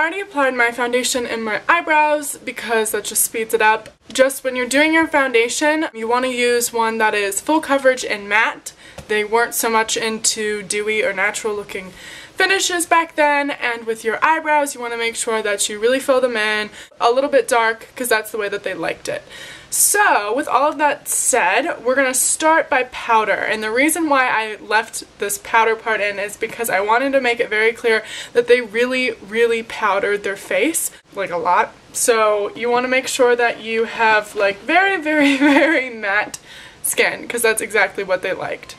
already applied my foundation in my eyebrows because that just speeds it up. Just when you're doing your foundation, you want to use one that is full coverage and matte. They weren't so much into dewy or natural looking finishes back then, and with your eyebrows you want to make sure that you really fill them in a little bit dark because that's the way that they liked it. So with all of that said, we're going to start by powder, and the reason why I left this powder part in is because I wanted to make it very clear that they really powdered their face, like a lot. So you want to make sure that you have like very matte skin because that's exactly what they liked.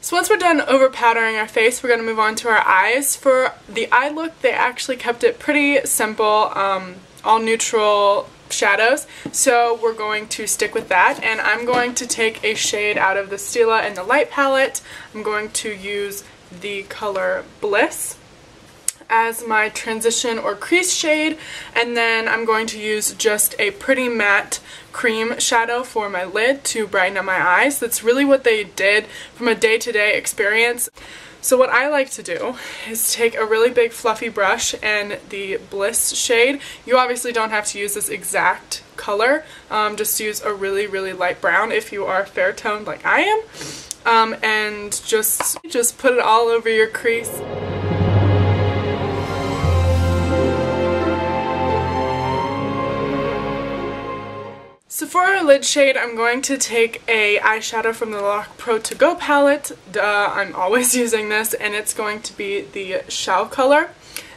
So once we're done over powdering our face, we're going to move on to our eyes. For the eye look, they actually kept it pretty simple, all neutral shadows. So we're going to stick with that, and I'm going to take a shade out of the Stila and the Light palette. I'm going to use the color Bliss as my transition or crease shade, and then I'm going to use just a pretty matte cream shadow for my lid to brighten up my eyes. That's really what they did from a day-to-day experience. So what I like to do is take a really big fluffy brush and the Bliss shade. You obviously don't have to use this exact color, just use a really light brown if you are fair toned like I am, and just put it all over your crease. So for our lid shade, I'm going to take a eyeshadow from the Lock Pro To Go palette. Duh, I'm always using this, and it's going to be the Shell color.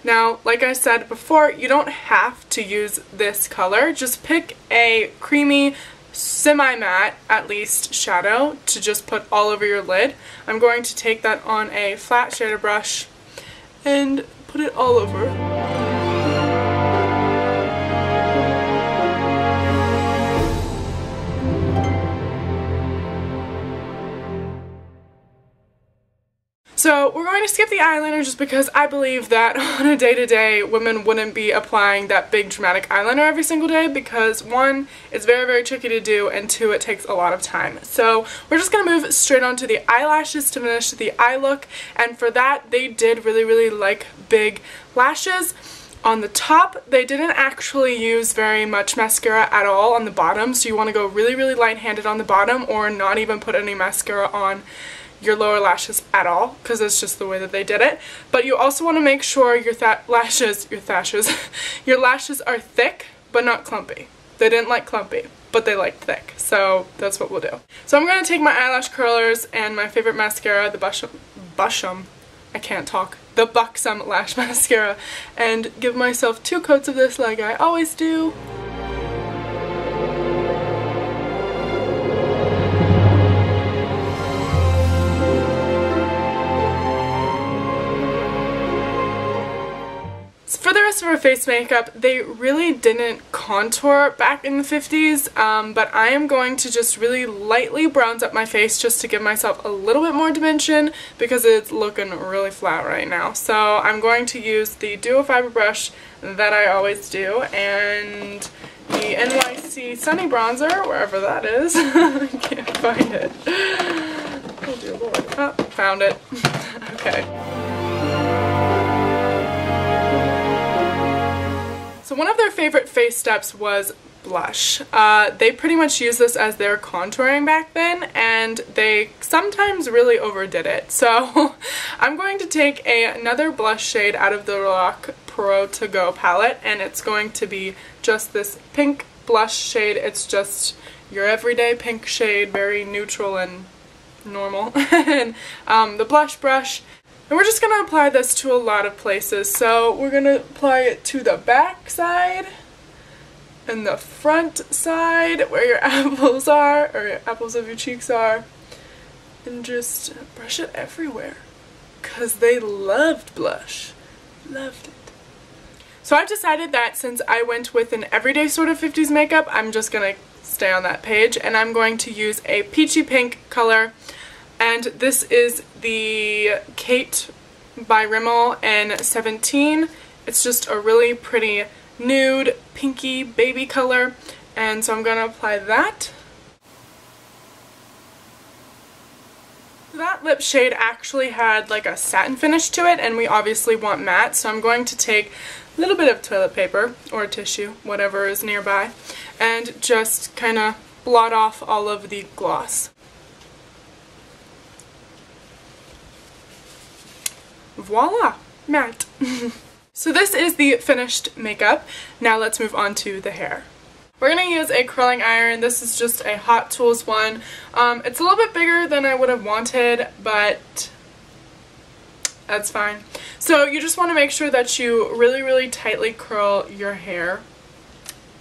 Now, like I said before, you don't have to use this color. Just pick a creamy, semi-matte, at least, shadow to just put all over your lid. I'm going to take that on a flat shader brush and put it all over. So we're going to skip the eyeliner just because I believe that on a day-to-day women wouldn't be applying that big dramatic eyeliner every single day because one, it's very tricky to do, and two, it takes a lot of time. So we're just going to move straight on to the eyelashes to finish the eye look, and for that they did really like big lashes. On the top, they didn't actually use very much mascara at all on the bottom, so you want to go really light-handed on the bottom or not even put any mascara on your lower lashes at all, because it's just the way that they did it. But you also want to make sure your lashes are thick but not clumpy. They didn't like clumpy, but they liked thick, so that's what we'll do. So I'm going to take my eyelash curlers and my favorite mascara, the the Buxom Lash Mascara, and give myself 2 coats of this like I always do. For the rest of our face makeup, they really didn't contour back in the 50s, but I am going to just really lightly bronze up my face just to give myself a little bit more dimension because it's looking really flat right now. So I'm going to use the Duo Fiber brush that I always do and the NYC Sunny Bronzer, wherever that is. I can't find it. Oh dear lord. Oh, found it. Okay. So one of their favorite face steps was blush. They pretty much used this as their contouring back then, and they sometimes really overdid it. So I'm going to take another blush shade out of the Lock Pro To Go palette, and it's going to be just this pink blush shade. It's just your everyday pink shade, very neutral and normal. And the blush brush. And we're just going to apply this to a lot of places. So we're going to apply it to the back side and the front side where your apples are, or your apples of your cheeks are, and just brush it everywhere because they loved blush. Loved it. So I've decided that since I went with an everyday sort of 50s makeup, I'm just going to stay on that page, and I'm going to use a peachy pink color. And this is the Kate by Rimmel in 17. It's just a really pretty nude, pinky baby color. And so I'm going to apply that. That lip shade actually had like a satin finish to it, and we obviously want matte, so I'm going to take a little bit of toilet paper or tissue, whatever is nearby, and just kind of blot off all of the gloss. Voila! Matte! So this is the finished makeup. Now let's move on to the hair. We're going to use a curling iron. This is just a Hot Tools one. It's a little bit bigger than I would have wanted, but that's fine. So you just want to make sure that you really tightly curl your hair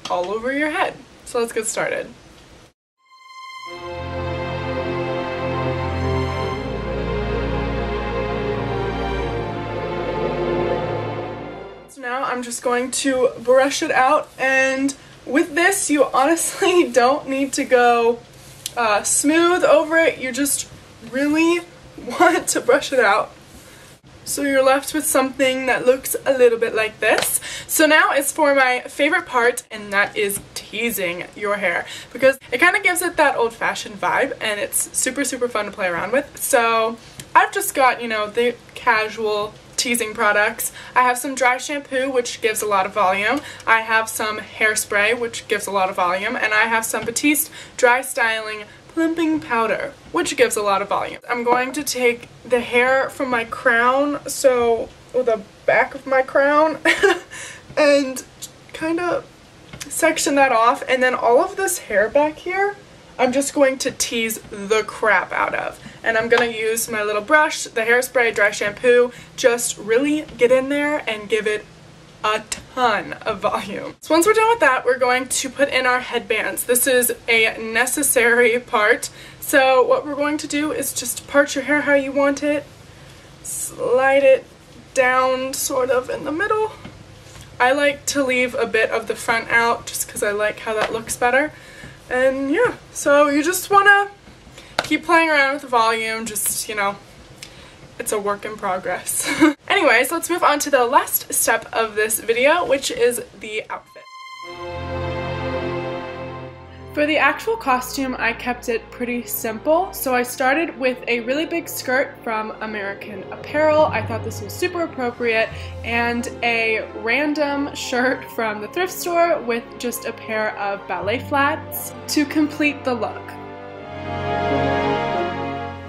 all over your head. So let's get started. So now I'm just going to brush it out, and with this, you honestly don't need to go smooth over it. You just really want to brush it out. So you're left with something that looks a little bit like this. So now it's for my favorite part, and that is teasing your hair, because it kind of gives it that old-fashioned vibe, and it's super fun to play around with. So I've just got, you know, the casual teasing products. I have some dry shampoo, which gives a lot of volume. I have some hairspray, which gives a lot of volume, and I have some Batiste dry styling plumping powder, which gives a lot of volume. I'm going to take the hair from my crown, so the back of my crown, and kind of section that off, and then all of this hair back here I'm just going to tease the crap out of. And I'm going to use my little brush, the hairspray, dry shampoo, just really get in there and give it a ton of volume. So once we're done with that, we're going to put in our headbands. This is a necessary part. So what we're going to do is just part your hair how you want it, slide it down sort of in the middle. I like to leave a bit of the front out just because I like how that looks better. And yeah, so you just want to keep playing around with the volume, just, you know, it's a work in progress. Anyways, let's move on to the last step of this video, which is the outfit. For the actual costume, I kept it pretty simple. So I started with a really big skirt from American Apparel. I thought this was super appropriate, and a random shirt from the thrift store with just a pair of ballet flats to complete the look.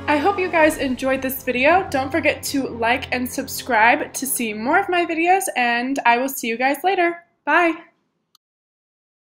I hope you guys enjoyed this video. Don't forget to like and subscribe to see more of my videos, and I will see you guys later. Bye!